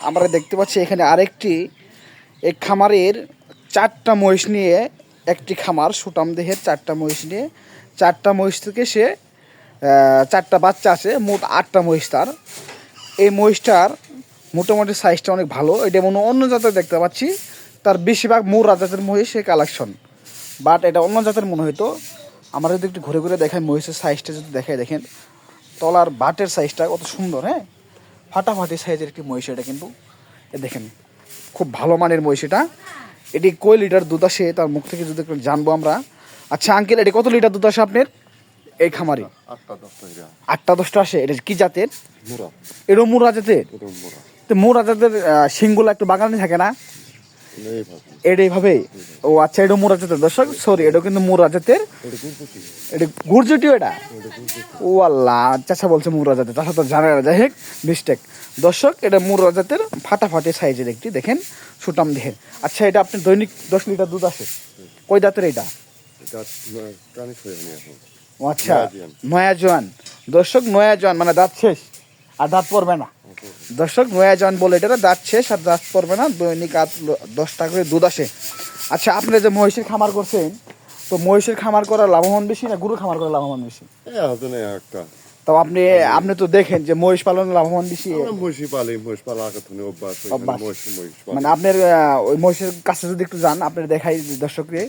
আমরা দেখতে পাচ্ছি এখানে আরেকটি এক খামারের 4টা মহিষ নিয়ে একটি খামার সুটাম দেহের 4টা মহিষ নিয়ে 4টা মহিষ থেকে সে 4টা বাচ্চা আছে, মোট 8টা মহিষ তার। এই মহিষটার মোটামুটি সাইজটা অনেক ভালো। এটা অন্য জাতের দেখতে পাচ্ছি, তার বেশিরভাগ মুরা জাতের মহিষের কালেকশন, বাট এটা অন্য জাতের মনে হয়তো। আমরা যদি একটু ঘুরে ঘুরে দেখাই মহিষের সাইজটা যদি দেখাই, দেখেন তলার বাটের সাইজটা কত সুন্দর। হ্যাঁ, ফাটাফাটি সাইজের একটি মহিষ এটা, কিন্তু দেখেন খুব ভালো মানের মহিষ এটা। এটি কয় লিটার দুধ আসে তার মুখ থেকে যদি একটু জানবো আমরা। আচ্ছা আঙ্কেল, এটি কত লিটার দুধ আসে আপনার এই খামারে? 8টা-10টা আসে। এটা কি জাতের? এরও মুরা জাতের। তো মুরা জাতের শিংগুলো একটু বাগানে থাকে না, এটা এইভাবে? ও আচ্ছা, এটা মুরা জাতের। দর্শক সরি, এটা কিন্তু মুরা জাতের, এটা গুরজুটিও এটা। ও আল্লাহ, চাচা বলছে মুরা জাতের, চাচা তো জানে না, যাই হোক মিস্টেক। দর্শক এটা মুরা জাতের ফাটাফাটি সাইজের একটি, দেখেন সুটাম দেহের। আচ্ছা, এটা আপনি দৈনিক 10 লিটার দুধ আসে? কয় দাঁতের এটা? ও আচ্ছা, নয়া জোয়ান। দর্শক নয়া জোয়ান মানে দাঁত শেষ আর দাঁত পড়বে না। দর্শক নয়া জোয়ান বলে এটা, দাঁত শেষ আর দাঁত পড়বে না, দৈনিক 10টা করে দুধ আসে। আচ্ছা, আপনি যে মহিষের খামার করছেন, তো মহিষের খামার করা লাভবান বেশি না গরু খামার করা লাভবান বেশি? তো আপনি তো দেখেন যে মহিষ পালন লাভবান বেশি। মানে আপনার ওই মহিষের কাছে যদি একটু যান, আপনার দেখাই দর্শককে,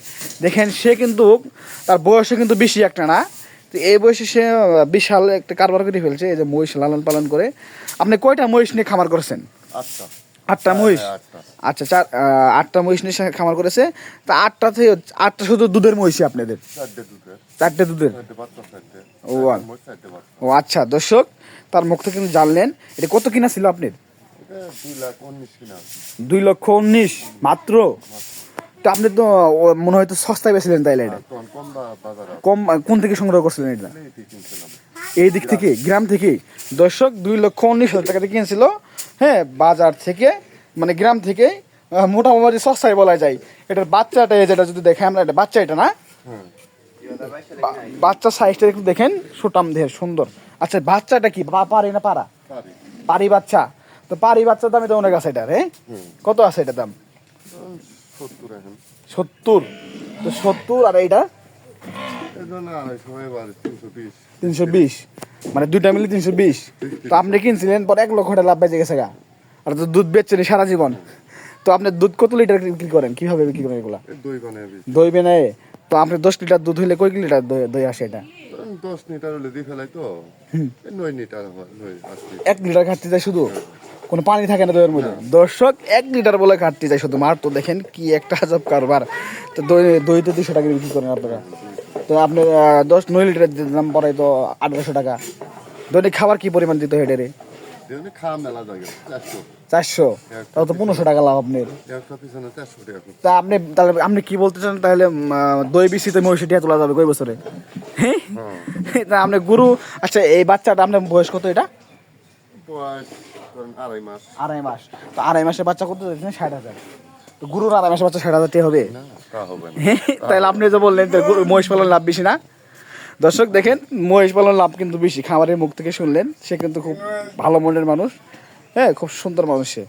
দেখেন সে কিন্তু তার বয়সে কিন্তু বেশি একটা না, তো এই বয়সে সে বিশাল একটা কারবার করে ফেলছে। এই যে মহিষ লালন পালন করে। আপনি কয়টা মহিষ নিয়ে খামার করেছেন? 8টা মহিষ। আচ্ছা, 8টা মহিষ নিয়ে খামার করেছে। তা 8টা শুধু দুধের মহিষই আপনাদের? 4টে দুধের। ও আচ্ছা, দর্শক তার মুখ থেকে কিন্তু জানলেন। এটা কত কিনা ছিল আপনার? 2,19,000 মাত্র? তো আপনি তো মনে হয় তো সস্তায় বেছিলেন তাইলে। এটা কম কোন থেকে সংগ্রহ করছিলেন এটা? এই দিক থেকে, গ্রাম থেকে। দর্শক 2,19,000 টাকাতে কিনেছিল। হ্যাঁ, বাজার থেকে মানে গ্রাম থেকে মোটামুটি সস্তায় বলা যায়। এটার বাচ্চাটা যেটা যদি দেখে আমরা, এটা বাচ্চা, এটা না বাচ্চা সাইজটা একটু দেখেন, সুটাম দেহের সুন্দর। আচ্ছা, বাচ্চাটা কি পারি না পারা? পারি বাচ্চা। তো পারি বাচ্চার দামই তো অনেক আছে এটার। হ্যাঁ, কত আছে এটার দাম? 70। তো 70 আর এইটা 320, মানে দুইটা মিলে 320। তো আপনি কিনছিলেন পর 1 লক্ষ টাকা লাভ বেঁচে গেছে গা, আর তো দুধ বেচছেন সারা জীবন। তো আপনি দুধ কত লিটার বিক্রি করেন, কিভাবে বিক্রি করেন এগুলা? দই বানায়। তো আপনি 10 লিটার দুধ হইলে কয় লিটার দই আসে এটা? 10 লিটার হলে দিয়ে ফেলাই তো 9 লিটার হয়। 1 লিটার ঘাটতি যায় শুধু, কোনো পানি থাকে না দইয়ের মধ্যে। দর্শক 1 লিটার বলে ঘাটতি যায় শুধু মার। তো দেখেন কি একটা আজব কারবার। তো দইতে 200 টাকা বিক্রি করেন আপনারা। তো আপনি 9 লিটারের দাম পড়ে তো 1800 টাকা। দৈনিক খাবার কি পরিমাণ দিতে হয় এটারে? 400। তাও তো 1500 টাকা লাভ আপনার। তা আপনি কি বলতে চান তাহলে, দই বিচিতে মহিষে টিয়া তোলা যাবে কয় বছরে? তা আপনি গরু। আচ্ছা, এই বাচ্চাটা আপনার বয়স কত? এটা 2.5 মাস। তো 2.5 মাসের বাচ্চা কত দিচ্ছেন? 60,000। তো গরুর 2.5 মাসের বাচ্চা 60,000 টাকা হবে? তাহলে আপনি যে বললেন মহিষ পালন লাভ বেশি না? দর্শক দেখেন, মহিষ পালন লাভ কিন্তু বেশি। খামারের মুখ থেকে শুনলেন, সে কিন্তু খুব ভালো মনের মানুষ। হ্যাঁ, খুব সুন্দর মানুষ সে।